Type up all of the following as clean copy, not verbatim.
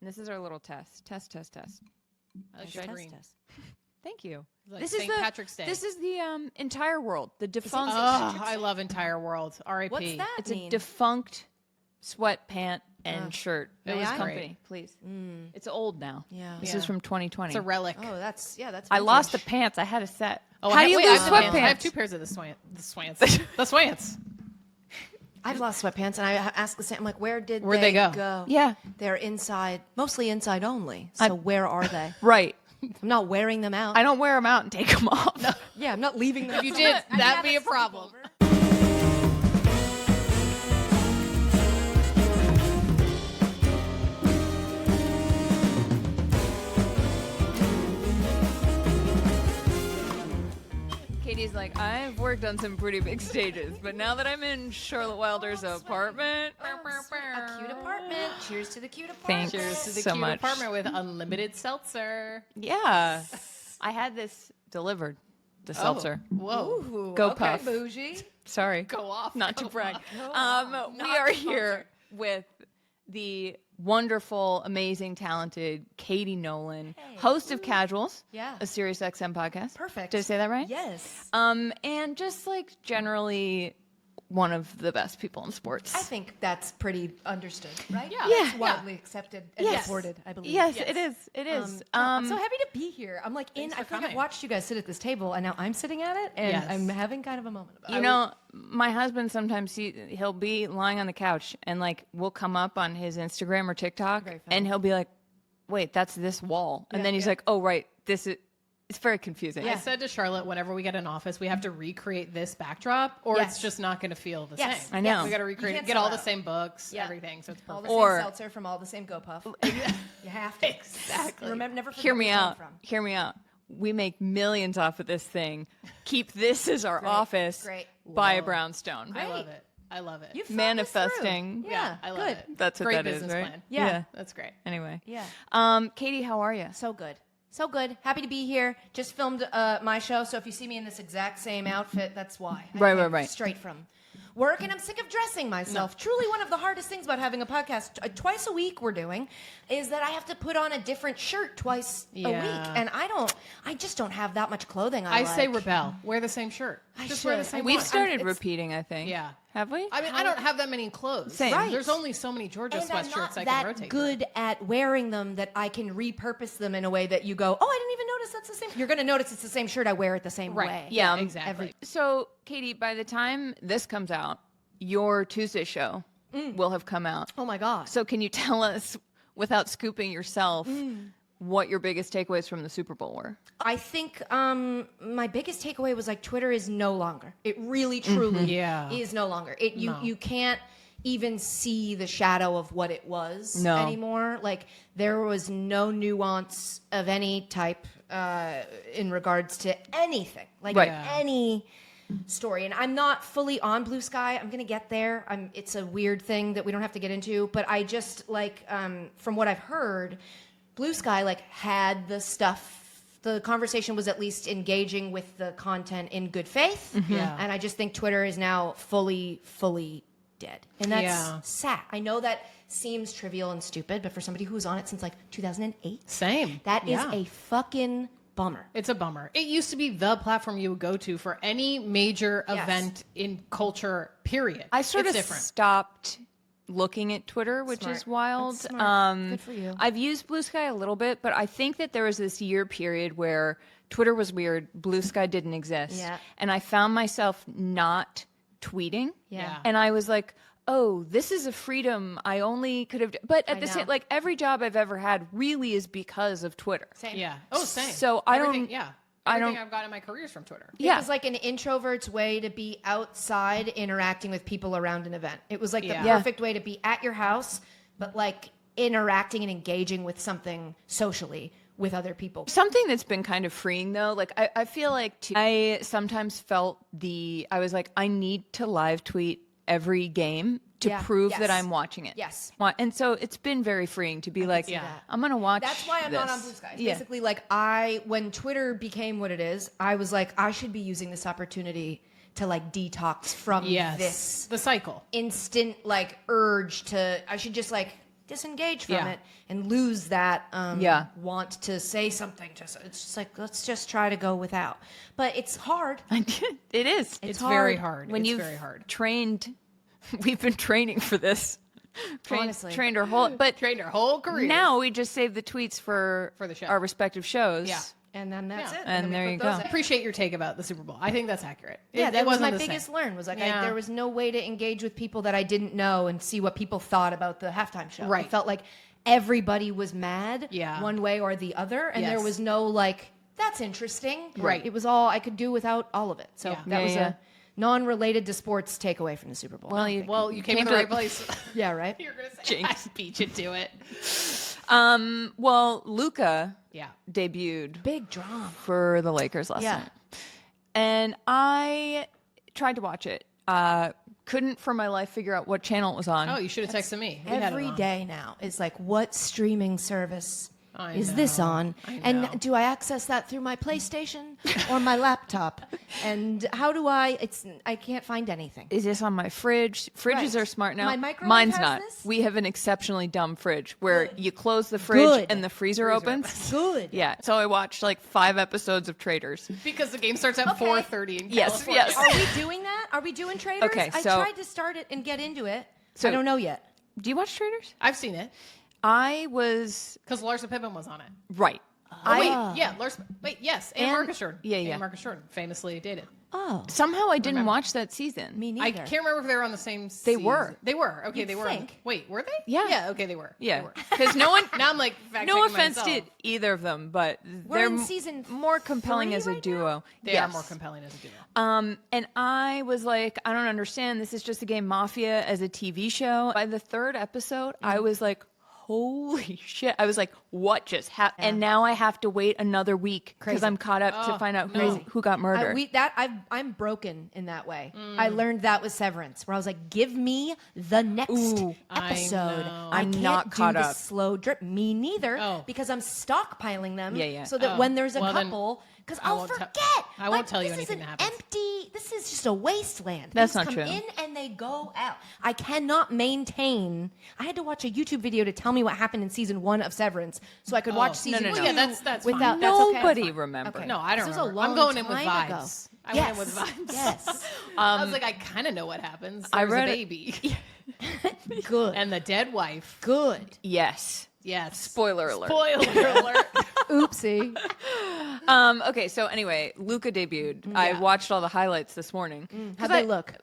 This is our little test. Test. I like the green. Test. Thank you. Like this St. is Patrick's Day. This is the entire world. The defunct. I love entire world. R.I.P. What's that It's mean? a defunct sweatpant and shirt. May It was I? company, please. It's old now. Yeah. This Yeah. is from 2020. It's a relic. Oh, that's I lost the vintage. pants. I had a set. Oh, How do you lose I have the pants. sweatpants? I have 2 pairs of the swants. The swants. I've lost sweatpants, and I asked the same. I'm like, where'd they go? Yeah. They're inside, mostly inside only. So where are they? Right. I'm not wearing them out. I don't wear them out and take them off. No. Yeah, I'm not leaving them. If you did, that'd be a problem. Katie's like, I've worked on some pretty big stages, but now that I'm in Charlotte Wilder's apartment, A cute apartment. Cheers to the cute apartment. Thanks. Cheers to the So cute much. apartment with unlimited seltzer. yeah, I had this delivered. The seltzer. Whoa. Ooh, Go okay, Puff. bougie. Sorry, Go off. not Go to brag. off. We are here with the wonderful, amazing, talented Katie Nolan, host of Casuals, Yeah. a Sirius XM podcast. Perfect. Did I say that right? Yes. And just like generally one of the best people in sports. I think that's pretty understood, right? Yeah. Yeah. It's widely accepted and Yes. reported, I believe. Yes, it is. It is. I'm so happy to be here. I'm like Thanks I for feel like I've coming. watched you guys sit at this table, and now I'm sitting at it, and Yes. I'm having kind of a moment about it. you know, my husband sometimes he'll be lying on the couch and like we'll come up on his Instagram or TikTok Very funny. and he'll be like, "Wait, that's this wall," and then he's like, "Oh, right, this is." It's very confusing. I said to Charlotte, whenever we get an office, we have to recreate this backdrop, or Yes. it's just not going to feel the Yes. same. I know. We got to You recreate can't it, get sell all the out. same books, Yeah. everything, so it's all perfect. the Or- same seltzer from all the same Go Puff. You have to. Exactly. Remember, never forget Hear where me you came out. from. Hear me out. We make millions off of this thing. Keep this as our office. Great. Buy a brownstone. I love it. I love it. You thought this Manifesting. through. Yeah, I love good. it. That's what Great that is, business right? plan. Yeah. That's great. Anyway. Yeah. Katie, how are you? So good. So good. Happy to be here. Just filmed my show, so if you see me in this exact same outfit, that's why. I came Right. Straight from work, and I'm sick of dressing myself. Truly, one of the hardest things about having a podcast, twice a week we're doing, is that I have to put on a different shirt twice a week, and I just don't have that much clothing I like. say rebel. Wear the same shirt. Just wear the should. same We've one. started it's- repeating, I think. Yeah. Have we? I mean, I don't have that many clothes. Same. Right. There's only so many Georgia And I'm sweatshirts not I can that rotate. good at wearing them that I can repurpose them in a way that you go, oh, I didn't even notice that's the same. You're going to notice it's the same shirt. I wear it the same Right. way. Yeah, exactly. So, Katie, by the time this comes out, your Tuesday show will have come out. Oh my God. So, can you tell us, without scooping yourself, what your biggest takeaways from the Super Bowl were? I think my biggest takeaway was like Twitter is no longer. It really, truly Yeah. is no longer. You can't even see the shadow of what it was No. anymore. Like there was no nuance of any type in regards to anything. Like Right. any story. And I'm not fully on Blue Sky. I'm gonna get there. It's a weird thing that we don't have to get into. But I just like from what I've heard, Blue Sky like had the stuff. The conversation was at least engaging with the content in good faith. Yeah. And I just think Twitter is now fully dead. And that's Yeah. sad. I know that seems trivial and stupid, but for somebody who was on it since like 2008, Same. that is Yeah. a fucking bummer. It's a bummer. It used to be the platform you would go to for any major Yes. event in culture, period. I sort It's of different. stopped looking at Twitter, which Smart. is wild. That's smart. Good for you. I've used Blue Sky a little bit, but I think that there was this year period where Twitter was weird, Blue Sky didn't exist, Yeah. and I found myself not tweeting. Yeah. And I was like, oh, this is a freedom I only could have. But at the same, know. like every job I've ever had really is because of Twitter. Same. Yeah. Oh, same. So I Everything- don't- Yeah. I Everything don't- I've got in my career is from Twitter. It was like an introvert's way to be outside interacting with people around an event. It was like the Yeah. perfect way to be at your house, but like interacting and engaging with something socially with other people. Something that's been kind of freeing though, like I feel like I sometimes felt I was like, I need to live tweet every game to Yeah. prove Yes. that I'm watching it. Yes. And so it's been very freeing to be like, see that. I'm going to watch That's why I'm not this. on Blue Sky. It's Yeah. basically like when Twitter became what it is, I was like, I should be using this opportunity to like detox from Yes. this The cycle. instant like urge to, I should just like disengage from Yeah. it and lose that want to say something. It's just like, let's just try to go without. But it's hard. It is. It's very hard. When It's you've very hard. trained, we've been training for this. Honestly. Trained our whole, but Trained our whole career. now we just save the tweets for the show. our respective shows. Yeah. And then that's Yeah. it. And then we there put you those go. out. I appreciate your take about the Super Bowl. I think that's accurate. Yeah, It that was wasn't my the biggest same. learn. Was like Yeah. there was no way to engage with people that I didn't know and see what people thought about the halftime show. Right. I felt like everybody was mad, Yeah. one way or the other, and there Yes. was no like that's interesting. Right. It was all I could do without all of it. So Yeah. that Yeah, was yeah. a non-related to sports takeaway from the Super Bowl. Well, You came to the right place. yeah, right. You're gonna say I beat you to it. Well, Luka Yeah. debuted Big drama. for the Lakers last Yeah. night. And I tried to watch it. Couldn't for my life figure out what channel it was on. Oh, you should have texted me. We had it Every on. day now is like, what streaming service I is this know. on? I know. And do I access that through my PlayStation or my laptop? And how do I can't find anything. Is this on my fridge? Fridges Right. are smart now. My microwave Mine's has not. this? We have an exceptionally dumb fridge where you close the fridge Good. and the freezer opens. Good. Yeah. So I watched like 5 episodes of Traders. Because the game starts at Okay. 4:30 in Yes, California. yes. Are we doing that? Are we doing traders? Okay, I so- tried to start it and get into it. So- I don't know yet. Do you watch Traders? I've seen it. I was Because Larsa Pippen was on it. right. Oh, wait, yes. And And- Marcus Jordan. yeah, yeah. And Marcus Jordan famously dated. Oh, Somehow I didn't watch that season. me I neither. can't remember if they were on the same They season. were. They were. Okay, You'd they were. think. Wait, were they? Yeah. Yeah, okay, they were. They Yeah. were. Because no one. Now I'm like, No offense myself. to either of them, but We're they're in season more compelling 3 as a right duo. They Yes. are more compelling as a duo. And I was like, I don't understand. This is just a game Mafia as a TV show. By the 3rd episode, I was like, holy shit. I was like, what just happened? And now I have to wait another week because Crazy. I'm caught up to find out who got murdered. I'm broken in that way. I learned that with Severance, where I was like, "Give me the next Ooh, episode." know. I'm can't not do caught the up. slow drip. Me neither, Oh. because I'm stockpiling them. Yeah, yeah. So that Oh. when there's a Well, then couple, because I I'll won't te- forget. I won't tell you this anything is that an happens. empty. This is just a wasteland. That's Things not come true. in and they go out. I cannot maintain. I had to watch a YouTube video to tell me what happened in season 1 of Severance, so I could watch season no, 2. no. Yeah, that's fine. without. Nobody that's okay. remembers. Okay. No, I don't This was a remember. I'm long going in with time ago. vibes. I went in with Yes. vibes. Yes. I was like, I kind of know what happens. I There's read a it- baby. Good. And the dead wife. Good. Yes. Yes. Spoiler alert. Spoiler alert. Oopsie. Okay, so anyway, Luka debuted. I watched all the highlights this morning. How'd they look?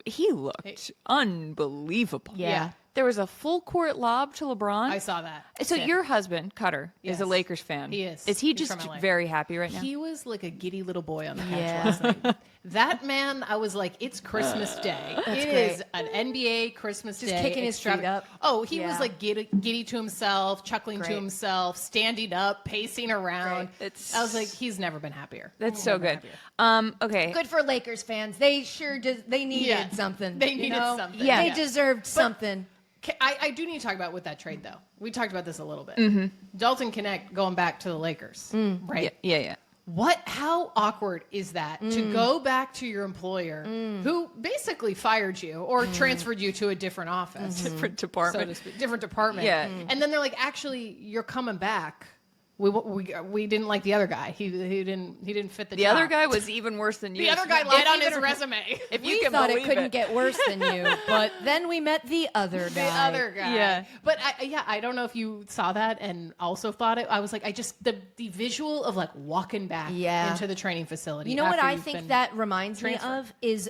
He looked unbelievable. Yeah. There was a full court lob to LeBron. I saw that. So Sick. your husband, Cutter, is a Yes. Lakers fan. He is. Is he He's just from LA. very happy right now? He was like a giddy little boy on the couch Yeah. last night. That man, I was like, it's Christmas Day. It great. is an NBA Christmas Just Day. kicking his feet up. Oh, he was Yeah. like giddy to himself, chuckling to Great. himself, standing up, pacing around. Great. I was like, he's never been happier. That's so good. Okay. Good for Lakers fans. They sure they needed Yeah. something. They you needed know? something. Yeah. They deserved something. I do need to talk about with that trade, though. We talked about this a little bit. Dalton Connect going back to the Lakers, right? Yeah. How awkward is that to go back to your employer who basically fired you or transferred you to a different office, Different so department. to speak, different department. Yeah. And then they're like, actually, you're coming back. We didn't like the other guy. He didn't fit the The job. other guy was even worse than you. The other guy lied on his resume. If you We can thought it believe couldn't get worse than you, but then we met the other The guy. other guy. Yeah. But I don't know if you saw that and also thought it. I was like, the visual of like walking back Yeah. into the training facility. You know what after I you've think been that reminds transferred. me of is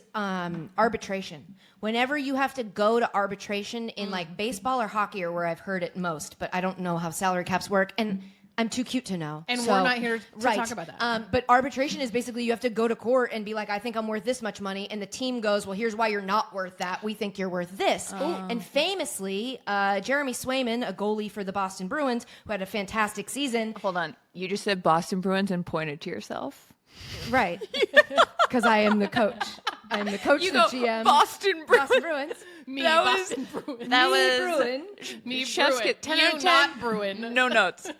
arbitration. Whenever you have to go to arbitration in like baseball or hockey or where I've heard it most, but I don't know how salary caps work, and I'm too cute to know. And So- we're not here to right. talk about that. But arbitration is basically you have to go to court and be like, I think I'm worth this much money, and the team goes, well, here's why you're not worth that. We think you're worth this. And famously, Jeremy Swayman, a goalie for the Boston Bruins, who had a fantastic season, Hold on. You just said Boston Bruins and pointed to yourself. right? Because I am the coach. I am the coach, You the go, GM. Boston Bruins. Boston Bruins. Me, That was- Boston Bruins. That Me, was Bruin. Me, Chef's Bruin. get 10 you, out of 10. not Bruin. No notes.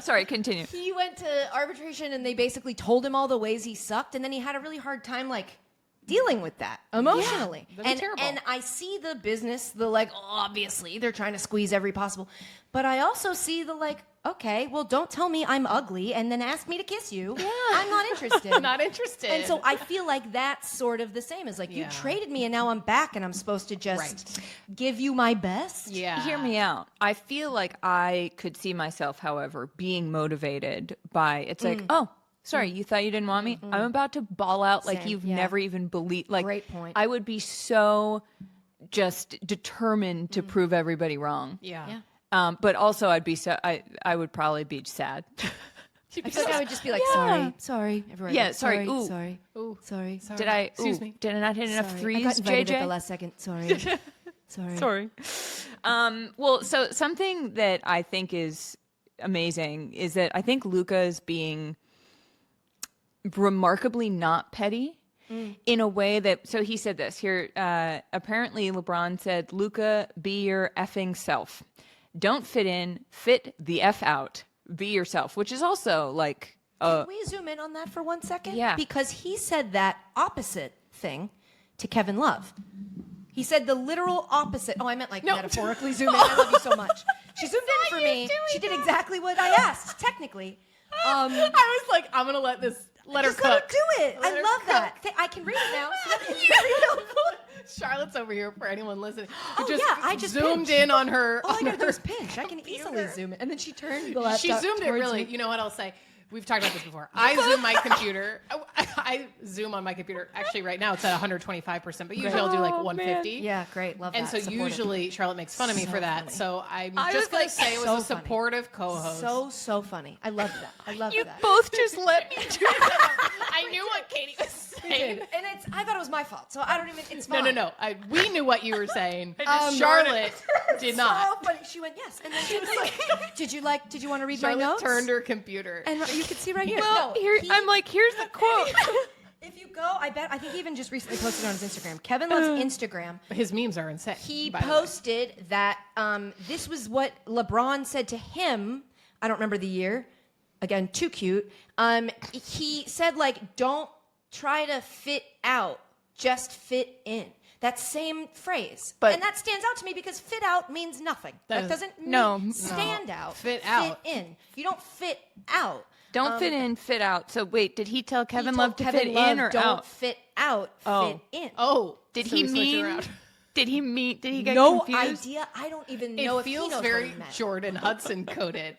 Sorry, continue. He went to arbitration and they basically told him all the ways he sucked, and then he had a really hard time like dealing with that emotionally. that'd be terrible. And I see the business, the like, obviously they're trying to squeeze every possible, but I also see the like, okay, well, don't tell me I'm ugly and then ask me to kiss you. Yeah. I'm not interested. Not interested. And so I feel like that's sort of the same as like, you traded me and now I'm back and I'm supposed to just give you my best. Yeah. Hear me out. I feel like I could see myself, however, being motivated by, it's like, oh, sorry, you thought you didn't want me? I'm about to ball out like Same, you've yeah. never even believed. Like, Great point. I would be so just determined to prove everybody wrong. Yeah. But also I'd be I would probably be sad. I feel like I would just be like, sorry. Everywhere. Yeah, Like, sorry. Ooh. sorry. Ooh. Sorry. Did I? Excuse me. Did I not hit enough Sorry. threes, I got invited JJ? at the last second. Sorry. Sorry. Well, so something that I think is amazing is that I think Luka is being remarkably not petty in a way that, so he said this here, apparently LeBron said, Luka, be your effing self. Don't fit in, fit the F out, be yourself, which is also like, Can we zoom in on that for 1 second? Yeah. Because he said that opposite thing to Kevin Love. He said the literal opposite. Oh, I meant like metaphorically zoom in. I love you so much. She zoomed in for me. She did exactly what I asked, technically. I was like, I'm going to let her Just cook. let her do it. Let I her love cook. that. I can read it now. Charlotte's over here for anyone listening. Oh, yeah, I just zoomed pinched. in on her. All I on gotta do her is pinch. I can easily computer. zoom it. And then she turned the laptop She zoomed it towards really. me. You know what I'll say? We've talked about this before. I zoom my computer. I zoom on my computer. Actually, right now it's at 125%, but usually I'll do like 150. Yeah, great. Love And that. so Supportive. usually Charlotte makes fun of me So for that. funny. So I'm I just was going like, to say it was so a funny. supportive co-host. So funny. I love that. I love you that. both just let me do that. I knew what Katie was saying. And I thought it was my fault, so I don't even. It's No, fine. no. We knew what you were saying. just Charlotte did not. So funny. She went yes, and then she was like, "Did you want to read my Charlotte notes?" turned her computer. and you can see right here. Well, No, here, he- I'm like, here's the quote. If you go, I think he even just recently posted on his Instagram. Kevin Love's Instagram. His memes are insane. He by the way. posted that this was what LeBron said to him. I don't remember the year. Again, too cute. He said, like, don't try to fit out, just fit in. That same phrase. But- and that stands out to me because fit out means nothing. That doesn't mean no. stand out. Fit out. Fit in. You don't fit out. Don't fit in, fit out. So wait, did he tell Kevin He Love told to Kevin fit Love, in or don't out? fit out, fit in. Oh, Did so he we switched it mean? around. Did he get No confused? idea. I don't even It know if he feels knows what very he meant. Jordan Hudson coded.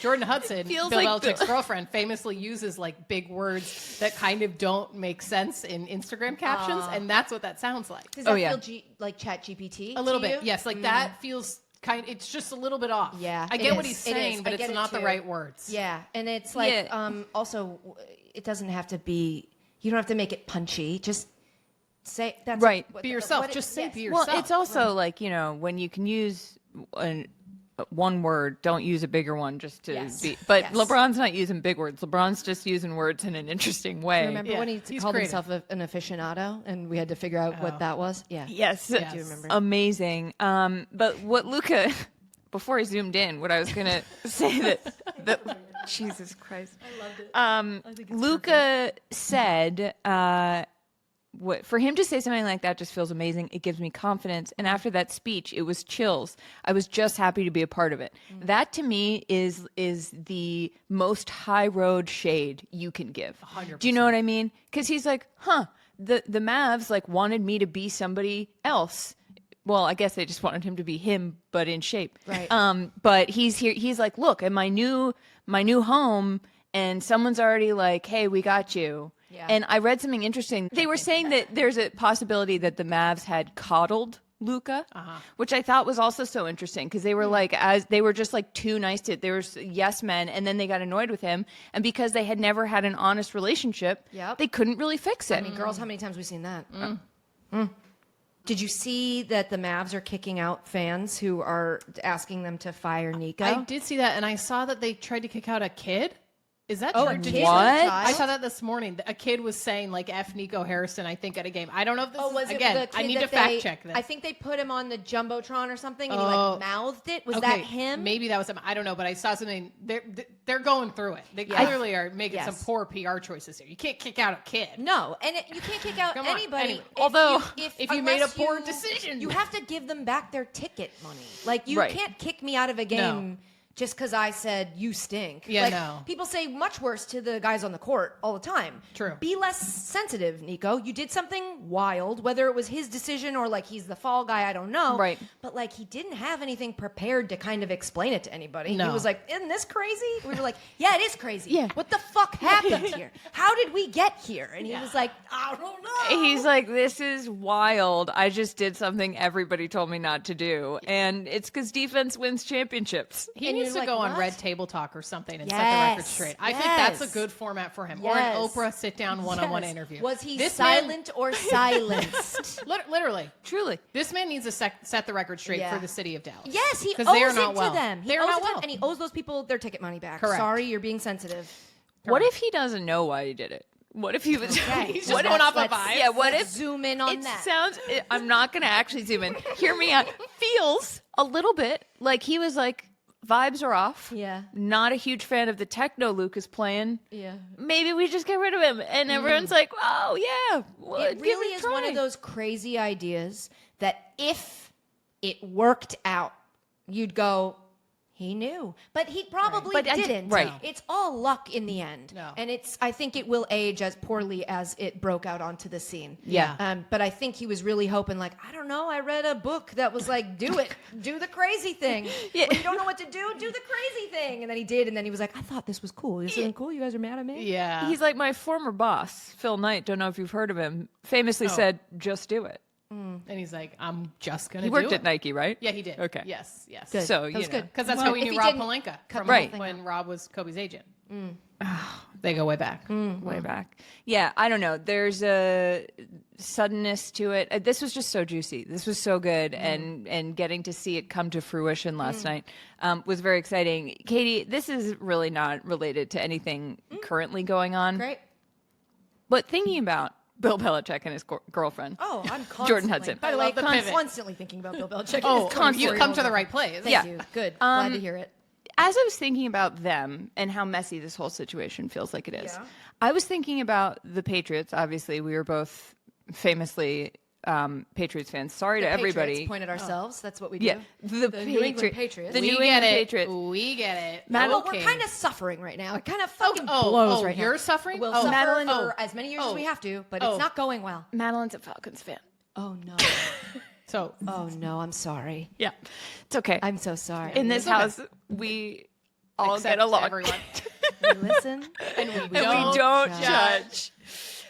Jordan Hudson, feels Bill like Belichick's girlfriend, famously uses like big words that kind of don't make sense in Instagram captions, and that's what that sounds like. Does that yeah. feel like Chat GPT? A little to bit, you? yes. Like that feels it's just a little bit off. Yeah, I it get what is. he's It saying, is. but I it's get it not the too. right words. Yeah, and it's like Yeah. also it doesn't have to be. You don't have to make it punchy. Just say that's Right. what- Be yourself. what it- Just say yes. be yourself. Well, it's also like, when you can use one word, don't use a bigger one just to Yes. be. But Yes. LeBron's not using big words. LeBron's just using words in an interesting way. Remember Yeah, when he he's called creative. himself an aficionado, and we had to figure out what that was? Yeah. Yes. Yes. Do you remember? Amazing. But what Luka, before I zoomed in, what I was going to say that Jesus Christ. I loved it. Luka said, for him to say something like that just feels amazing. It gives me confidence. And after that speech, it was chills. I was just happy to be a part of it. That to me is the most high road shade you can give. 100%. Do you know what I mean? Because he's like, the Mavs like wanted me to be somebody else. Well, I guess they just wanted him to be him, but in shape. Right. But he's here. He's like, look, at my new home, and someone's already like, hey, we got you. Yeah. And I read something interesting. They were saying that there's a possibility that the Mavs had coddled Luka, which I thought was also so interesting because they were like, as they were just like too nice to. They were yes men, and then they got annoyed with him, and because they had never had an honest relationship, Yep. they couldn't really fix it. I mean, girls, how many times have we seen that? Did you see that the Mavs are kicking out fans who are asking them to fire Nico? I did see that, and I saw that they tried to kick out a kid. Is that Oh, true? a Did kid you- What? with a I child? saw that this morning. A kid was saying like F Nico Harrison, I think, at a game. I don't know if this Oh, is, was it again, the kid I need that to fact check this. I think they put him on the Jumbotron or something, and he Oh. like mouthed it. Was Okay, that him? Maybe that was him. I don't know, but I saw something. They're going through it. They Yeah. clearly are making Yes. some poor PR choices here. You can't kick out a kid. No, and you can't kick out Come on, anybody. anyway. Although, if you made a unless poor decision. you have to give them back their ticket money. Like you Right. can't kick me out of a game just because I said you stink. Yeah, like, no. People say much worse to the guys on the court all the time. True. Be less sensitive, Nico. You did something wild, whether it was his decision or like he's the fall guy. I don't know. Right. But like he didn't have anything prepared to kind of explain it to anybody. No. He was like, "Isn't this crazy?" We were like, "Yeah, it is crazy. Yeah. What the fuck happened here? How did we get here?" And he was like, "I don't know." He's like, this is wild. I just did something everybody told me not to do. And it's because defense wins championships. He And needs you're to like, go on what? Red Table Talk or something and set the record Yes, straight. I think that's a yes. good format for him. Yes. Or an Oprah sit-down one-on-one Yes. interview. Was he This man- silent or silenced? Literally. Truly. This man needs to set the record straight Yeah. for the city of Dallas. Yes, he owes 'Cause they are not it well. to them. He They are owes not it to them, well. and he owes those people their ticket money back. Correct. Sorry, you're being sensitive. What if he doesn't know why he did it? What if he was Okay. He's what just going if- off a let's- vibe. Yeah, what Let's if zoom in on it that? sounds I'm not going to actually zoom in. Hear me out. Feels a little bit like he was like vibes are off. Yeah. Not a huge fan of the techno Luke is playing. Yeah. Maybe we just get rid of him and everyone's like, "Oh, yeah." Well, It give really it a is one try. of those crazy ideas that if it worked out, you'd go, he knew. But he probably But didn't. right. It's all luck in the end. No. And I think it will age as poorly as it broke out onto the scene. Yeah. But I think he was really hoping, like, I don't know, I read a book that was like, do it. Do the crazy thing. Yeah. When you don't know what to do, do the crazy thing. And then he did. And then he was like, I thought this was cool. This isn't cool. You guys are mad at me? Yeah. He's like my former boss, Phil Knight, don't know if you've heard of him, famously said, "Just do it." and he's like, I'm just going to He do worked it. at Nike, right? Yeah, he did. Okay. Yes, yes. Good. So, That you was know. good. Because that's Well, how we if knew he Rob didn't Pelinka cut from the whole thing when Rob was Kobe's agent. They go way back. Way back. Yeah, I don't know. There's a suddenness to it. This was just so juicy. This was so good, and getting to see it come to fruition last night was very exciting. Katie, this is really not related to anything currently going on. Great. But thinking about Bill Belichick and his girlfine. Oh, I'm constantly. Jordan Hudson. By the I way, love the pivot. constantly thinking about Bill Belichick. Oh, It's you constantly come to the over. right place. Thank Yeah. you. Good. Glad to hear it. As I was thinking about them and how messy this whole situation feels like it is, Yeah. I was thinking about the Patriots. Obviously, we were both famously Patriots fans. Sorry to everybody. Patriots point at ourselves. That's what we do. Yeah, the New England Patriots. The We New get England it. Patriots. We get it. Well, Okay. we're kind of suffering right now. It kind of fucking oh, blows oh, right now. you're suffering? We'll Oh. suffer Madeline- for as many years as we have to, but it's not going well. Madeline's a Falcons fan. Oh no. So Oh no. I'm sorry. Yeah, it's okay. I'm so sorry. In this okay. house, we all accept get along. everyone. we listen. and we And don't, we don't judge. judge.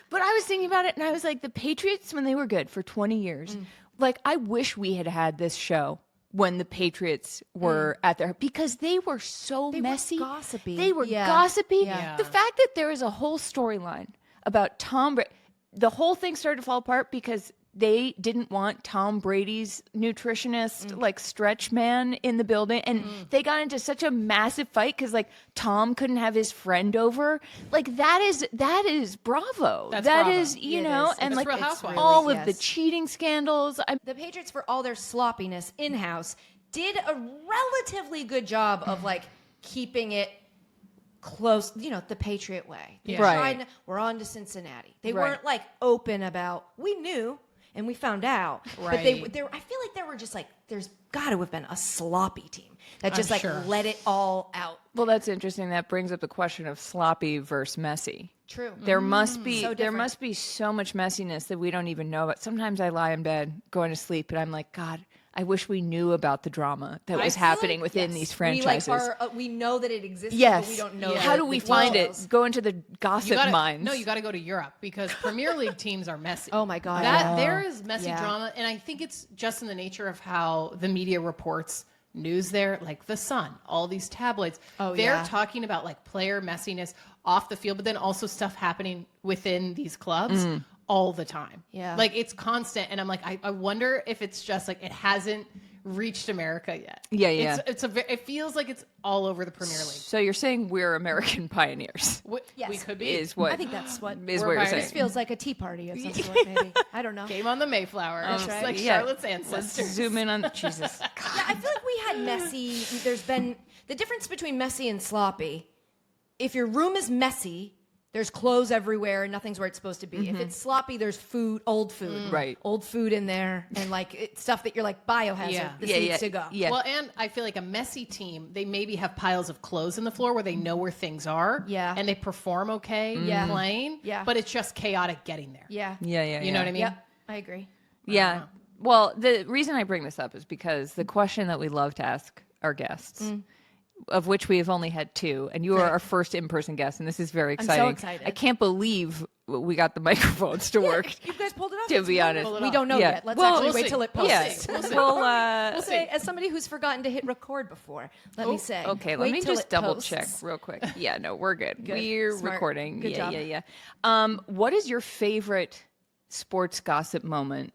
But I was thinking about it, and I was like, the Patriots, when they were good for 20 years, like, I wish we had had this show when the Patriots were at their, because they were so They were messy. gossipy. They were Yeah. gossipy. Yeah. The fact that there is a whole storyline about Tom Brady, the whole thing started to fall apart because they didn't want Tom Brady's nutritionist, like stretch man in the building. And they got into such a massive fight because like Tom couldn't have his friend over. Like that is bravo. That's That bravo. is, you It know, is. and It's like Real Housewives. all of Yes. the cheating scandals. The Patriots, for all their sloppiness in-house, did a relatively good job of like keeping it close, you know, the Patriot way. They Right. tried- we're on to Cincinnati. They Right. weren't like open about, we knew and we found out. But Right. I feel like there were just like, there's got to have been a sloppy team that just I'm like sure. let it all out. Well, that's interesting. That brings up the question of sloppy versus messy. True. There must be So there different. must be so much messiness that we don't even know about. Sometimes I lie in bed going to sleep and I'm like, God, I wish we knew about the drama that was feel happening like, within yes, these franchises. We, like, we know that it exists, Yes. but we don't know. How do we find details. it? Go into the gossip You gotta, mines. No, you got to go to Europe because Premier League teams are messy. Oh my God. That Yeah. there is messy Yeah. drama, and I think it's just in the nature of how the media reports news there, like The Sun, all these tabloids. Oh, they're yeah. talking about like player messiness off the field, but then also stuff happening within these clubs all the time. Yeah. Like it's constant, and I'm like, I wonder if it's just like it hasn't reached America yet. Yeah. It feels like it's all over the Premier League. So you're saying we're American pioneers? We could be. Is what I think that's what is what you're pioneers. saying. this feels like a tea party of some sort, maybe. I don't know. Came on the Mayflower. It's right. like Yeah. Charlotte's Let's ancestors. zoom in on Jesus. Yeah, I feel like we had messy. There's been the difference between messy and sloppy. If your room is messy, there's clothes everywhere and nothing's where it's supposed to be. If it's sloppy, there's old food, Right. old food in there, and like stuff that you're like biohazard. Yeah. This needs to go. Yeah. Well, and I feel like a messy team, they maybe have piles of clothes in the floor where they know where things are. Yeah. And they perform okay playing. Yeah. But it's just chaotic getting there. Yeah. Yeah. You know what I mean? Yep. I agree. Yeah. Well, the reason I bring this up is because the question that we love to ask our guests, of which we have only had 2, and you are our first in-person guest, and this is very so exciting. excited. I can't believe we got the microphones to work. You guys pulled it off. To It's be honest. wonderful. We don't know Yeah. yet. Let's Well, actually we'll wait see. till it We'll posts. see. Well, Say, as somebody who's forgotten to hit record before, let me say. okay, let wait me till just it double posts. check real quick. Yeah, no, we're good. We're Smart. recording. Good job. Yeah. What is your favorite sports gossip moment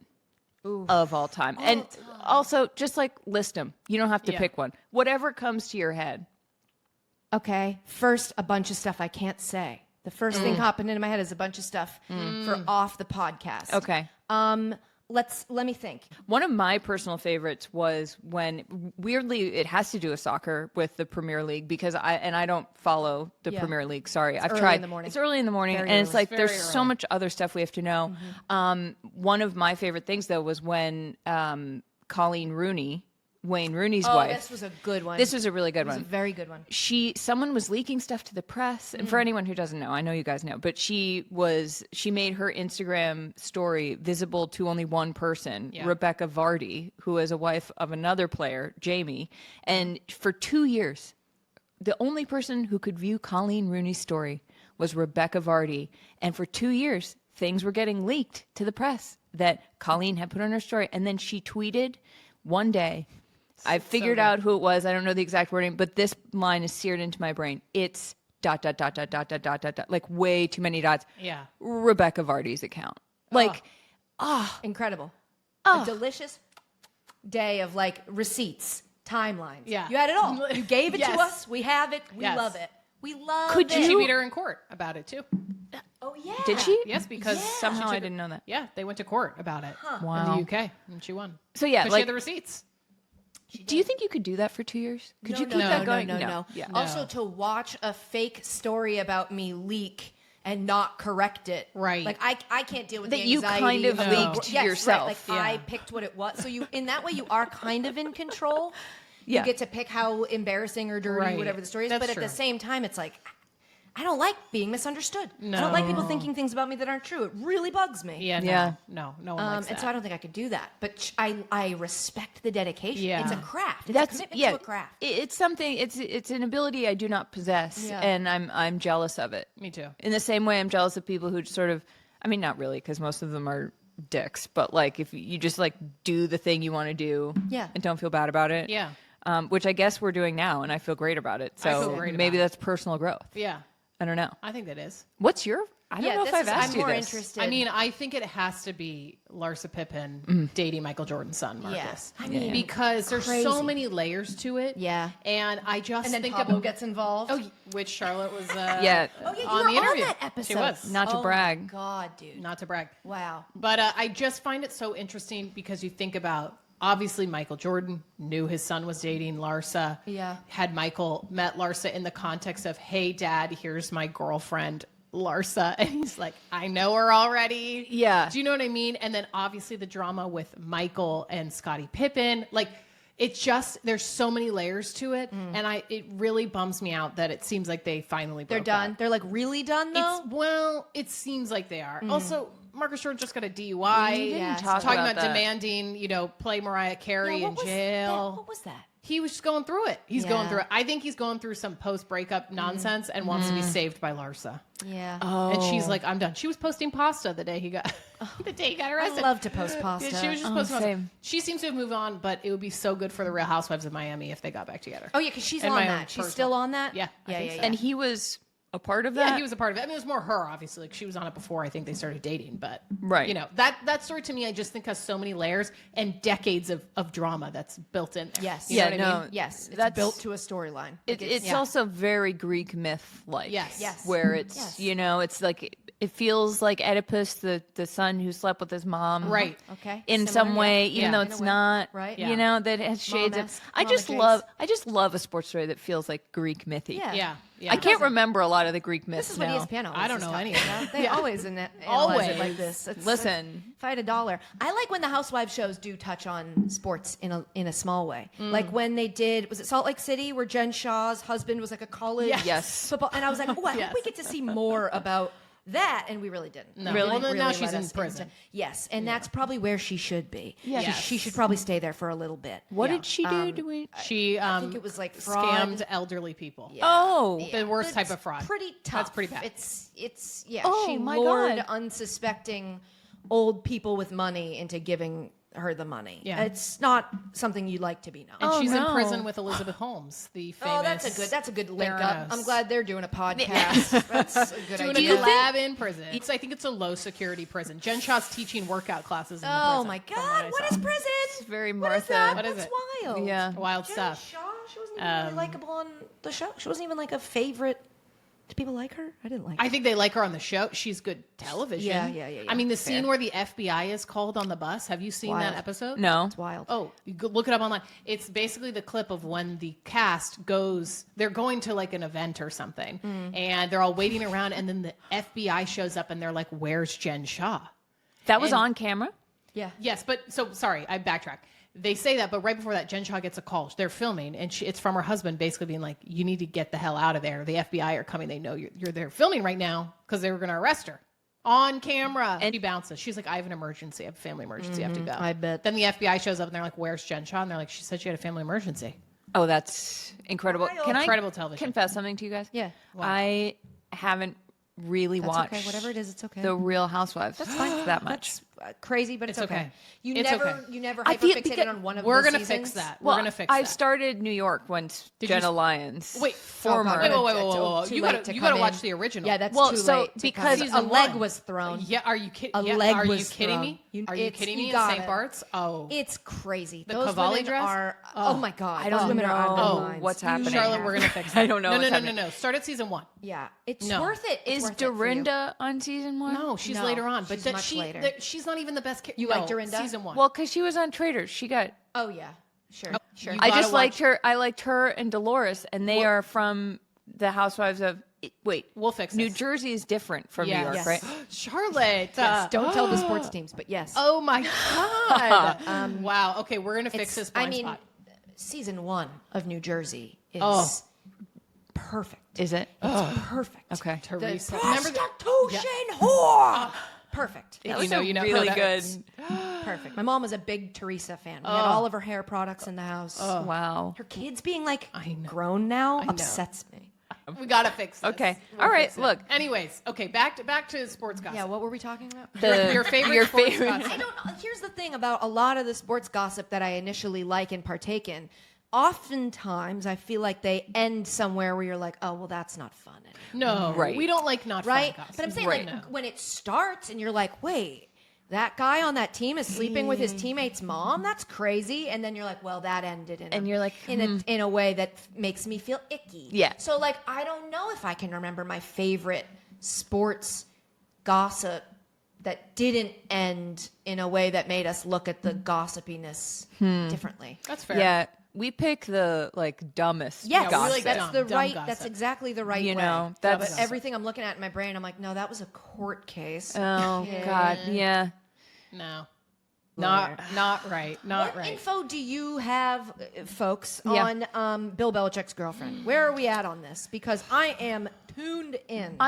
of all time? And also, just like list them. You don't have to pick one. Whatever comes to your head. Okay, first, a bunch of stuff I can't say. The first thing hopping into my head is a bunch of stuff for off the podcast. Okay. Let me think. One of my personal favorites was when, weirdly, it has to do with soccer with the Premier League because I don't follow the Premier League. Sorry, I've early tried. in the morning. It's early in the morning, Very and it's early. like there's Very so early. much other stuff we have to know. One of my favorite things though was when Colleen Rooney, Wayne Rooney's Oh, wife. this was a good one. This was a really good It was one. a very good one. Someone was leaking stuff to the press, and for anyone who doesn't know, I know you guys know, but she made her Instagram story visible to only one person, Rebecca Vardy, who is a wife of another player, Jamie, and for 2 years the only person who could view Colleen Rooney's story was Rebecca Vardy, and for 2 years things were getting leaked to the press that Colleen had put on her story, and then she tweeted one day, I figured out who it was. I don't know the exact wording, but this line is seared into my brain. It's ... like way too many dots. Yeah. Rebecca Vardy's account. Like, Incredible. A delicious day of like receipts, timelines. Yeah. You had it all. You gave it to Yes. us. We have it. We Yes. love it. We love Could it. you- She beat her in court about it too. Oh, yeah. did she? Yes, because Somehow I didn't know that. Yeah, they went to court about it in Wow. the UK, and she won. So yeah, 'Cause she like, had the receipts. do you think you could do that for 2 years? Could you keep no, that going? No. Yeah. Also, to watch a fake story about me leak and not correct it. Right. Like, I can't deal with That the you anxiety kind of the- leaked Yes, yourself. Right. Like, Yeah. I picked what it was. So you, in that way, you are kind of in control. Yeah. You get to pick how embarrassing or dirty, Right. whatever the story is. That's but at true. the same time, it's like, I don't like being misunderstood. I No. don't like people thinking things about me that aren't true. It really bugs me. Yeah, Yeah. no one likes that. And so I don't think I could do that. But I respect the dedication. Yeah. It's a craft. It's That's a commitment yeah. to a craft. It's something. It's an ability I do not possess, Yeah. and I'm jealous of it. Me too. In the same way, I'm jealous of people who just sort of. I mean, not really, because most of them are dicks. But like, if you just like do the thing you want to do, Yeah. and don't feel bad about it, Yeah. Which I guess we're doing now, and I feel great about it. I So feel great maybe about it. that's personal growth. Yeah, I don't know. I think that is. What's your? I don't know if I've asked I'm you more this. interested. I mean, I think it has to be Larsa Pippen dating Michael Jordan's son, Marcus. Yes. I mean, because there's crazy. so many layers to it. Yeah. And I just and then think Pablo about gets involved. which Charlotte was Yeah. Oh, yeah, you on were the interview. on that episode. She was. Not to Oh brag. my God, dude. Not to brag. Wow. But I just find it so interesting because you think about, obviously, Michael Jordan knew his son was dating Larsa. Yeah. Had Michael met Larsa in the context of, hey, Dad, here's my girlfriend, Larsa. And he's like, I know her already. Yeah. Do you know what I mean? And then obviously the drama with Michael and Scottie Pippen. Like, it just, there's so many layers to it. And it really bums me out that it seems like they finally They're broke done. up. They're like really done though. It seems like they are. Also, Marcus Jordan just got a DUI. We didn't Yeah, talk Talking about about that. demanding, play Mariah Carey Yeah, in what was jail. that? What was that? He was just going through it. He's going Yeah. through it. I think he's going through some post-breakup nonsense and wants to be saved by Larsa. Yeah. And she's like, I'm done. She was posting pasta the day he got I arrested. love to post pasta. Yeah, she was just posting pasta. same. She seems to have moved on, but it would be so good for the Real Housewives of Miami if they got back together. Oh yeah, because she's And on my own that. She's personal- still on that. Yeah, I think so. And he was a part of that? Yeah, he was a part of it. I mean, it was more her, obviously. Like, she was on it before I think they started dating. But, Right. you know, that story to me, I just think has so many layers and decades of drama that's built in there. Yes. You know Yeah, what I no. mean? Yes, it's That's- built to a storyline. It's also very Greek myth-like. Yes. Yes. Where it's, Yes. you know, it's like, it feels like Oedipus, the son who slept with his mom. Right. Okay. In Similar, some way, yeah. even Yeah. though In a it's way. not, Right. Yeah. you know, that it has shades of, Mom-esque, I Mama just love a sports story that feels like Greek mythy. Yeah. Yeah. Yeah. I can't remember a lot of the Greek myths This is what now. ESPN always I don't is know talking any of about. it. They always analyze it like Always. this. Listen. If I had $1, I like when the Housewives shows do touch on sports in a small way. Like when they did, was it Salt Lake City, where Jen Shah's husband was like a college Yes. football, and I was like, oh, I Yes. hope we get to see more about that, and we really didn't. No. We Really? didn't Well, now let she's in us prison. into- yes, and that's probably where she should be. Yes. She should probably stay there for a little bit. What Yeah. did she do? Do we? She I think it was like fraud. scammed elderly people. Yeah. Oh. Yeah, The worst but type of fraud. it's Pretty tough. That's pretty bad. It's yeah. Oh, she my lured God. unsuspecting old people with money into giving her the money. Yeah. It's not something you'd like to be known. And Oh, she's no. in prison with Elizabeth Holmes, the famous. Oh, that's a good link up. Theranos. I'm glad they're doing a podcast. That's a good Doing idea. a collab in prison. I think it's a low security prison. Jen Shah's teaching workout classes in the prison. Oh my from God! I What saw. is prison? It's very What is Martha. that? What is That's it? wild. Yeah. Wild Jen stuff. Shah, she wasn't even really likable on the show. She wasn't even like a favorite. Do people like her? I didn't like her. I think they like her on the show. She's good television. Yeah. I mean, the Fair. scene where the FBI is called on the bus. Have you seen Wild. that episode? No. It's wild. Oh, you go look it up online. It's basically the clip of when the cast goes, they're going to like an event or something, and they're all waiting around, and then the FBI shows up and they're like, "Where's Jen Shah?" That was And- on camera? Yeah. Yes, but so sorry, I backtrack. They say that, but right before that, Jen Shah gets a call. They're filming, and it's from her husband, basically being like, "You need to get the hell out of there. The FBI are coming. They know you're there filming right now because they were going to arrest her on camera." And she bounces. She's like, "I have an emergency. I have a family emergency. I have to go." I bet. Then the FBI shows up, and they're like, "Where's Jen Shah?" And they're like, "She said she had a family emergency." Oh, that's incredible. Can I Incredible television. confess something to you guys? Yeah. I haven't really That's watched okay. Whatever it is, it's okay. The Real Housewives. That's fine that much. That's crazy, but it's It's okay. okay. You It's never, okay. you never I feel- hyperfixated because on one of We're the gonna seasons. fix that. Well, We're gonna fix I've that. started New York once Did you Jenna s- Lyons. Wait, former. God. Wait, Too You late gotta to you gotta come watch in. the original. Yeah, that's Well, too so late. to because come in. Season a leg one. was thrown. Yeah, are you kidding? A Yeah, leg are you was kidding thrown. me? You- Are you it's- kidding you me? In got St. it. Bart's? Oh, It's crazy. The Those Cavalli women dress? are. Oh my God! I Those don't women are out of know their minds. what's happening. Charlotte, we're gonna fix that. I don't know No, what's no, happening. no. Start at season 1. Yeah, it's No. worth it. It's Is worth it for you. Dorinda on season 1? No, she's No, later on, but she's that much later. she's not even the best. You like Dorinda? Season 1. Well, because she was on Traitors. She got. Oh yeah, sure, sure. you I gotta just liked watch- her. I liked her and Dolores, and they are from the Housewives of. Wait, We'll fix New this. Jersey is different from Yes. New York, Yes. right? Charlotte. Yes, don't tell the sports teams, but yes. Oh my God. Wow. Okay, we're gonna fix this blind I mean, spot. season 1 of New Jersey is Oh. perfect. Is it? It's perfect. Okay. Teresa. The Remember the- prostitution whore. Perfect. If was you know really that- good. Perfect. My mom was a big Teresa fan. We had all of her hair products in the house. Wow. Her kids being like I know. grown now know. upsets me. We gotta fix this. Okay. We'll All right. fix it. Look. Anyways, okay. Back to sports gossip. Yeah, what were we talking about? Your favorite sports gossip. I don't know. Here's the thing about a lot of the sports gossip that I initially like and partake in. Oftentimes, I feel like they end somewhere where you're like, oh, well, that's not fun anymore. No, Right. we don't like not Right? fun gossip. But I'm saying, Right. like, when it starts and you're like, wait, that guy on that team is sleeping with his teammate's mom? That's crazy. And then you're like, well, that ended in And you're like, in a way that makes me feel icky. Yeah. So, like, I don't know if I can remember my favorite sports gossip that didn't end in a way that made us look at the gossipiness differently. That's fair. Yeah, we pick the dumbest. Yes, Yeah, we like gossip. that's dumb- the dumb right. gossip. That's exactly the right You way. know, that's- But everything I'm looking at in my brain, I'm like, no, that was a court case. Oh God, yeah. No. Not right. Not What right. info do you have, folks, Yeah. on Bill Belichick's girlfriend? Where are we at on this? Because I am tuned in.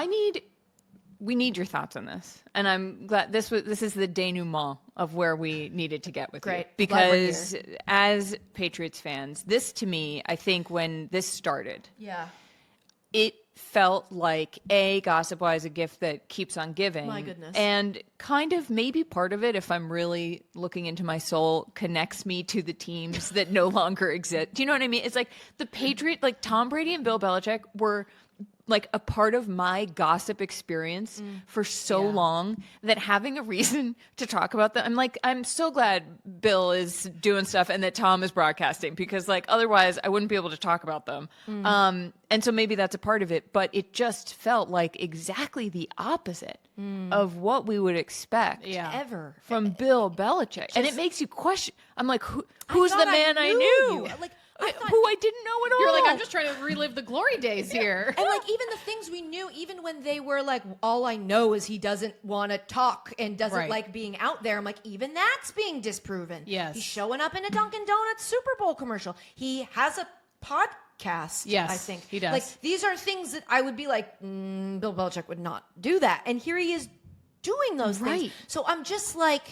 We need your thoughts on this, and I'm glad this is the denouement of where we needed to get with Great. you. Glad we're Because as Patriots fans, this to me, I think when this started, Yeah. it felt like gossip-wise a gift that keeps on giving. My goodness. And kind of maybe part of it, if I'm really looking into my soul, connects me to the teams that no longer exist. Do you know what I mean? It's like the Patriot, like Tom Brady and Bill Belichick were like a part of my gossip experience for so long that having a reason to talk about them, I'm so glad Bill is doing stuff and that Tom is broadcasting, because like otherwise I wouldn't be able to talk about them. And so maybe that's a part of it, but it just felt like exactly the opposite of what we would expect Ever. from Bill Belichick. And it makes you question. I'm like, who's the man I knew? Like, who I didn't know at all. You're like, I'm just trying to relive the glory days here. And like even the things we knew, even when they were like, all I know is he doesn't want to talk and doesn't like being out there. I'm like, even that's being disproven. Yes. He's showing up in a Dunkin' Donuts Super Bowl commercial. He has a podcast. Yes, I think he does. Like these are things that I would be like, Bill Belichick would not do that. And here he is doing those things. So I'm just like,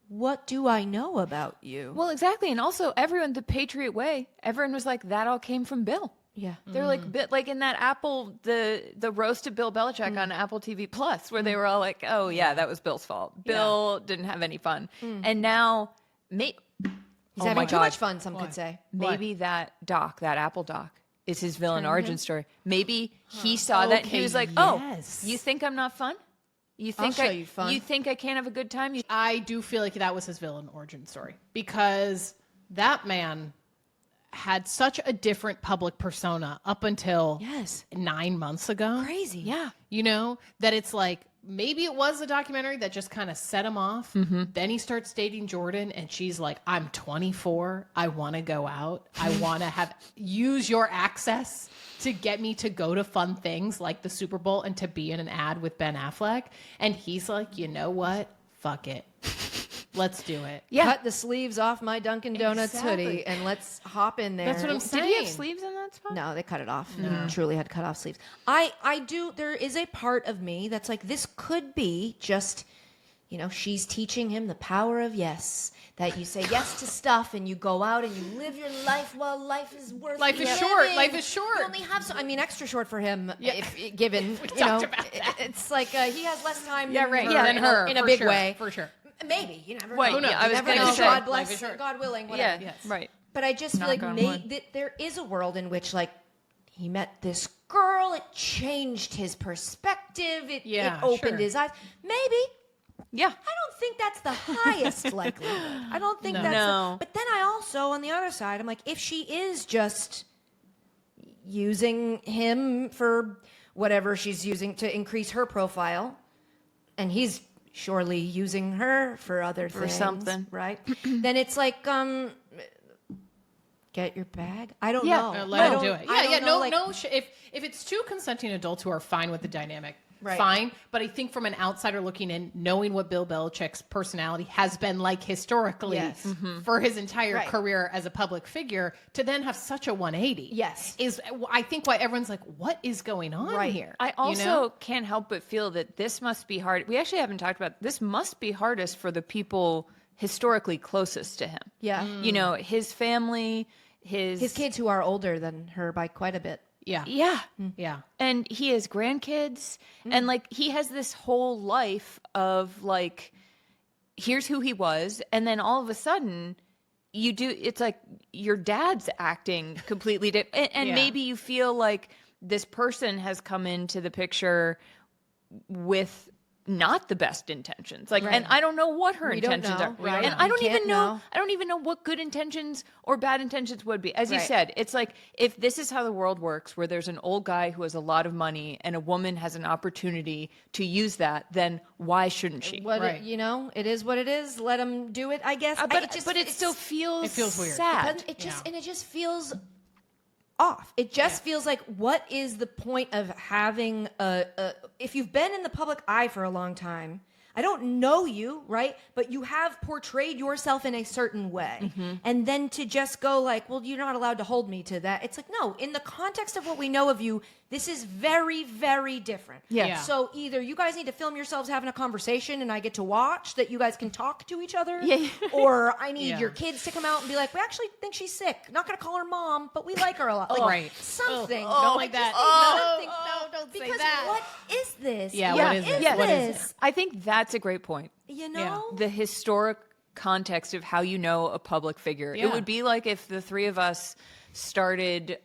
what do I know about you? Well, exactly. And also everyone, the Patriot way, everyone was like, that all came from Bill. Yeah. They're like in that Apple, the roast of Bill Belichick on Apple TV Plus, where they were all like, oh yeah, that was Bill's fault. Bill didn't have any fun. And now He's having too much fun, some could say. maybe that Apple doc is his villain origin story. Maybe he saw that and he was like, oh, you think I'm not fun? You think I'll show you fun. You think I can't have a good time? I do feel like that was his villain origin story, because that man had such a different public persona up until 9 months ago. Crazy. Yeah. You know, that it's like, maybe it was a documentary that just kind of set him off. Then he starts dating Jordan and she's like, I'm 24. I want to go out. I want to use your access to get me to go to fun things like the Super Bowl and to be in an ad with Ben Affleck. And he's like, you know what? Fuck it. Let's do it. Yeah. Cut the sleeves off my Dunkin' Donuts hoodie and let's hop in there. That's what I'm saying. Did he have sleeves in that spot? No, they cut it off. Truly had cut off sleeves. I do. There is a part of me that's like, this could be just, she's teaching him the power of yes. That you say yes to stuff and you go out and you live your life while life is worth Life is living. short. Life is short. You only have extra short for him. If given, talked about that. it's like he has less time. Yeah, than right. her Yeah, than her in a for big sure, way. for sure. Maybe you never Wait, know. yeah, I was You never gonna know. say, God life bless. is short. God willing. Whatever. Yeah. Right. But I just feel Knock like on wood. there is a world in which like he met this girl. It changed his perspective. It opened his eyes. Maybe. Yeah. I don't think that's the highest likelihood. I don't think that's. No. But then I also, on the other side, I'm like, if she is just using him for whatever she's using to increase her profile, and he's surely using her for other things, something. right? Then it's like, get your bag. I don't Yeah. know. Let him do it. I don't know, No. If it's two consenting adults who are fine with the dynamic, Right. fine. But I think from an outsider looking in, knowing what Bill Belichick's personality has been like historically Yes. for his entire Right. career as a public figure, to then have such a 180, Yes. is I think why everyone's like, what is going on Right. here? I also You know? can't help but feel that this must be hard. We actually haven't talked about this. Must be hardest for the people historically closest to him. Yeah. His family, His kids who are older than her by quite a bit. Yeah. Yeah. And he has grandkids and like he has this whole life of like, here's who he was. And then all of a sudden it's like your dad's acting completely different. And maybe you feel like this person has come into the picture with not the best intentions. Like, and I don't know what her intentions are. Right. And I don't even know. I don't even know what good intentions or bad intentions would be. As you Right. said, it's like if this is how the world works, where there's an old guy who has a lot of money and a woman has an opportunity to use that, then why shouldn't she? Right. It is what it is. Let them do it, I guess. But it still feels weird. sad. It just feels off. It just feels like, what is the point of having if you've been in the public eye for a long time, I don't know you, right? But you have portrayed yourself in a certain way. And then to just go like, well, you're not allowed to hold me to that. It's like, no, in the context of what we know of you, this is very, very different. Yeah. So either you guys need to film yourselves having a conversation and I get to watch that you guys can talk to each other. Yeah. Or I need Yeah. your kids to come out and be like, we actually think she's sick. Not going to call her mom, but we like her a lot. Like, Right. Something. Don't like that. Something. No, don't say Because that. what is this? Yeah, What what is it? Yeah. What is this? I think that's a great point. You know? The historic context of how you know a public figure. Yeah. It would be like if the three of us started,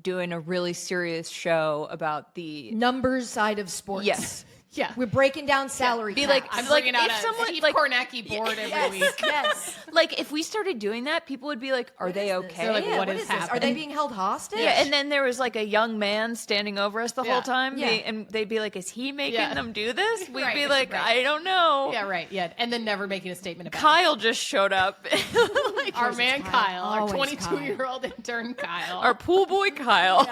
doing a really serious show about the numbers side of sports. Yes. Yeah. We're breaking down salary Be caps. like, I'm like bringing out if a someone Steve like Kornacki board every week. Yes. like if we started doing that, people would be like, "Are they okay?" They're like, Yeah, what what is is this? Are happening? they being held hostage? Yeah, and then there was like a young man standing over us the Yeah. whole time, Yeah. and they'd be like, "Is he making Yeah. them do this?" We'd Right, be like, right. "I don't know." Yeah, right. Yeah. And then never making a statement about it. Kyle just showed up. Like, Our man Kyle, our Always 22-year-old intern Kyle. our pool boy Kyle.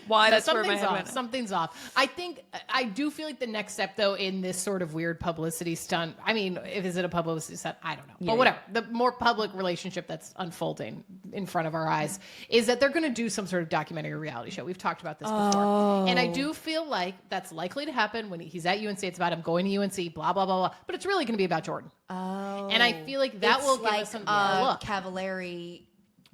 Why? That's where my something's head off. went. Something's off. I do feel like the next step, though, in this sort of weird publicity stunt. I mean, is it a publicity stunt? I don't know. But whatever. The more public relationship that's unfolding in front of our eyes is that they're going to do some sort of documentary reality show. We've talked about this before, and I do feel like that's likely to happen when he's at UNC. It's about him going to UNC. Blah blah blah blah. But it's really going to be about Jordan. Oh. And I feel like that will give us some look. Cavallari.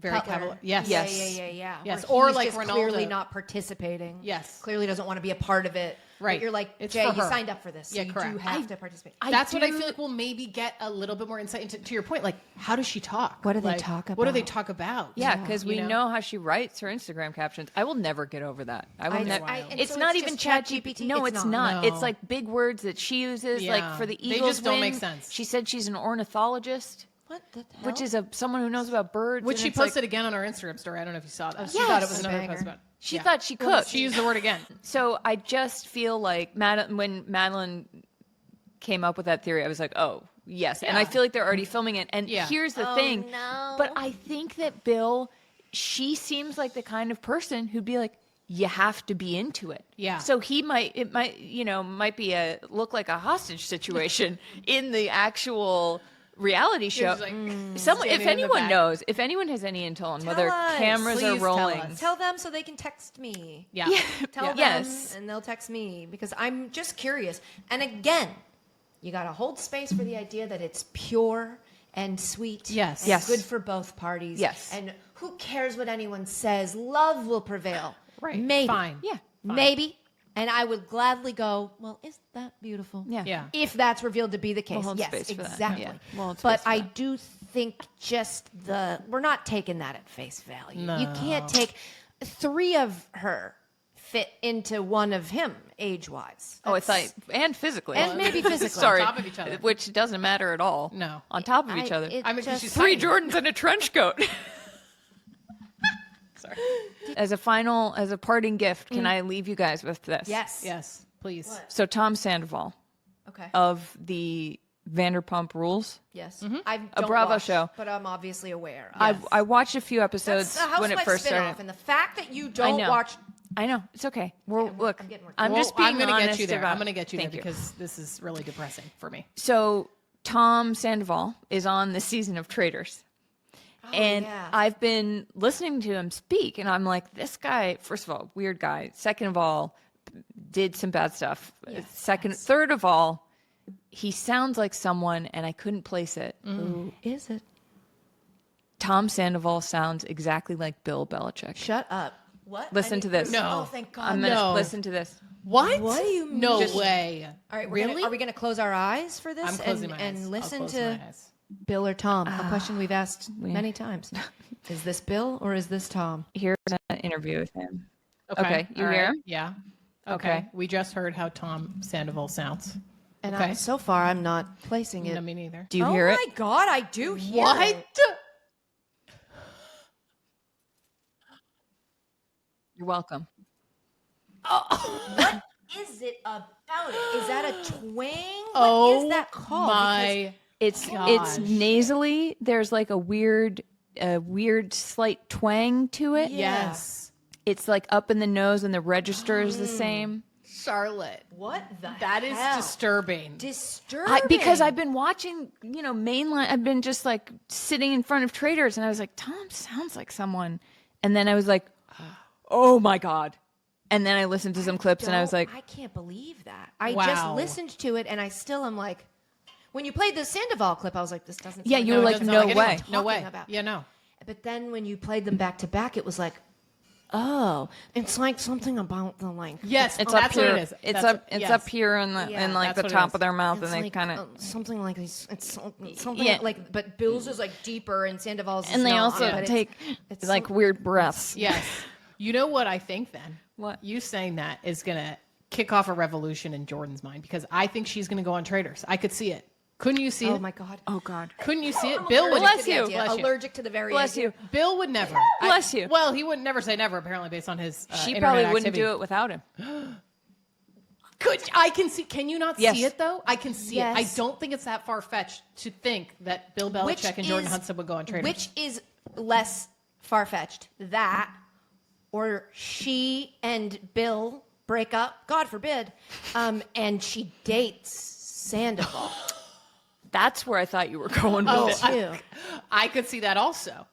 Very Cutler. cavalier. Yes. Yeah. Yes. Where Or he's like just Ronaldo. clearly not participating. Yes. Clearly doesn't want to be a part of it. Right. But you're like, It's Jay, for you her. signed up for this. So Yeah, you correct. do have to participate. That's what I feel like we'll maybe get a little bit more insight into. To your point, like, how does she talk? What do they Like, talk What do they about? talk about? Yeah, because we You know how she writes her Instagram captions. I will never get over that. I will never. and It's so not it's even just ChatGPT. No, it's not. No. It's like big words that she uses. Yeah. Like for the They Eagles just don't make win, sense. She said she's an ornithologist, What the hell? which is someone who knows about birds. Which and she it's like- posted again on her Instagram story. I don't know if you saw that. she Yes. thought it was Another a banger. post about it. She Yeah. thought she could. She used the word again. So I just feel like when Madeline came up with that theory, I was like, oh, yes. And I feel like they're already filming it. And Yeah. here's the thing. no. But I think that Bill, she seems like the kind of person who'd be like, you have to be into it. Yeah. So it might be look like a hostage situation in the actual reality show. just like, If standing in the anyone back. knows, if anyone has any intel on whether us. cameras Please are tell rolling. us. Tell them so they can text me. Yeah. Tell them Yes. and they'll text me because I'm just curious. And again, you got to hold space for the idea that it's pure and sweet. Yes. And Yes. good for both parties. Yes. And who cares what anyone says? Love will prevail. Right. Maybe. Fine. Yeah. Maybe. And I would gladly go, well, isn't that beautiful? Yeah. Yeah. If that's revealed to be the case. hold Yes, space for that. exactly. Yeah. We'll hold But space for I that. do think we're not taking that at face value. You No. can't take 3 of her fit into one of him age-wise. Oh, it's like, and physically. And maybe physically. Sorry. On top of each other. Which doesn't matter at all. No. On top of each other. I mean, 'cause she's 3 tiny. Jordans and a trench coat. Sorry. As a parting gift, can I leave you guys with this? Yes. Yes, please. So Tom Sandoval Okay. of the Vanderpump Rules. Yes. Mm-hmm. I A don't Bravo watch, show. but I'm obviously aware. I watched a few episodes That's a when it Housewives first spinoff, started. and the fact that you I don't know. watch. I know. It's okay. Look, I'm getting worked I'm up. just being I'm gonna honest get you there. about- I'm going to get you there Thank you. because this is really depressing for me. So Tom Sandoval is on this season of Traitors. And yeah. I've been listening to him speak, and I'm like, this guy, first of all, weird guy. Second of all, did some bad stuff. Third of all, he sounds like someone, and I couldn't place it. Who is it? Tom Sandoval sounds exactly like Bill Belichick. Shut up. What? Listen to this. No. Oh, thank God. I'm gonna No. listen to this. What? What do you No mean? way. All right, really? are we going to close our eyes for this I'm closing my eyes. and I'll listen close to my eyes. Bill or Tom? A question we've asked many times. Is this Bill or is this Tom? Here's an interview with him. Okay, you all hear right. him? Yeah. Okay. We just heard how Tom Sandoval sounds. And Okay. so far, I'm not placing it. No, me neither. Do you hear it? Oh my God, I do hear What? it. You're welcome. What is it about it? Is that a twang? Oh, What is that called? my. It's Gosh. nasally. There's like a weird slight twang to it. Yeah. Yes. It's like up in the nose, and the register is the same. Charlotte. What the That is hell? disturbing. Disturbing. Because I've been watching, mainline. I've been just like sitting in front of Traders, and I was like, Tom sounds like someone. And then I was like, oh my God. And then I listened to some clips, and I was like, I can't believe that. I Wow. just listened to it, and I still am like, when you played the Sandoval clip, I was like, this doesn't. Yeah, sound you like were what like, I'm no talking way. about. No way. About. Yeah, no. But then when you played them back to back, it was like, oh, it's like something about the like. Yes, It's that's up here. what it is. It's That's up. what- It's yes. up here in the Yeah, in like that's the what it top is. of their mouth, It's and they like, kind of. something like this. It's something Yeah. like, but Bill's is like deeper and Sandoval's is And they not, also but take it's like so- weird breaths. Yes. You know what I think then? What? You saying that is going to kick off a revolution in Jordan's mind because I think she's going to go on Traders. I could see it. Couldn't you see it? Oh my God. Oh God. Couldn't you see it? Bill would Bless you. Allergic to the very Bless idea. you. Bill would never. Bless you. Well, he would never say never, apparently, based on his She internet probably wouldn't activity. do it without him. I can see. Can you not Yes. see it though? I can see it. I Yes. don't think it's that far fetched to think that Bill Belichick and Jordan Hudson would go on Traders. Which is less far fetched, that or she and Bill break up, God forbid, and she dates Sandoval. That's where I thought you were going with it. too. I could see that also.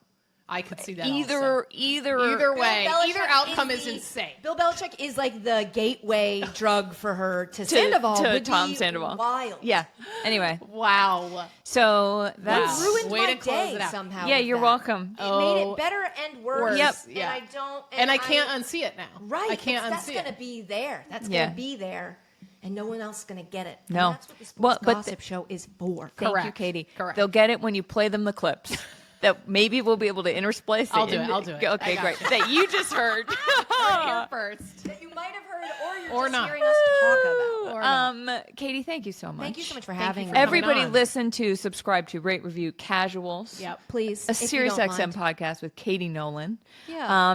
I could see that Either way, Bill Belichick either outcome is the- insane. Bill Belichick is like the gateway drug for her to Sandoval. to would Tom be Sandoval. Wild. Yeah. Anyway, Wow. so that's It ruined Way my to close day it out. somehow. yeah. with You're that. welcome. It made it better and worse. Yep. And Yeah. I don't. And I can't unsee it now. Right. I can't that's unsee going to it. be there. That's Yeah. going to be there. And no one else is going to get it. And No. that's what the sports Well, but gossip show is for. Thank you, Correct. Katie. Correct. They'll get it when you play them the clips. That maybe we'll be able to intersplice it. I'll do it. into- I'll do it. Okay, I got great. you. That you just heard. Here first. That you might have heard or you're Or just not. hearing us talk about. Or not. Katie, thank you so much. Thank you so much for Thank you having for me. coming Everybody on. listen to, subscribe to, rate, review, Casuals. Yep. Please. A if you Sirius don't XM mind. podcast with Katie Nolan. Yeah.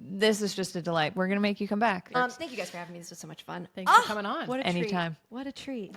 This is just a delight. We're going to make you come back. Thank you guys for having me. This was so much fun. Thanks for coming on. What a Anytime. treat. What a treat.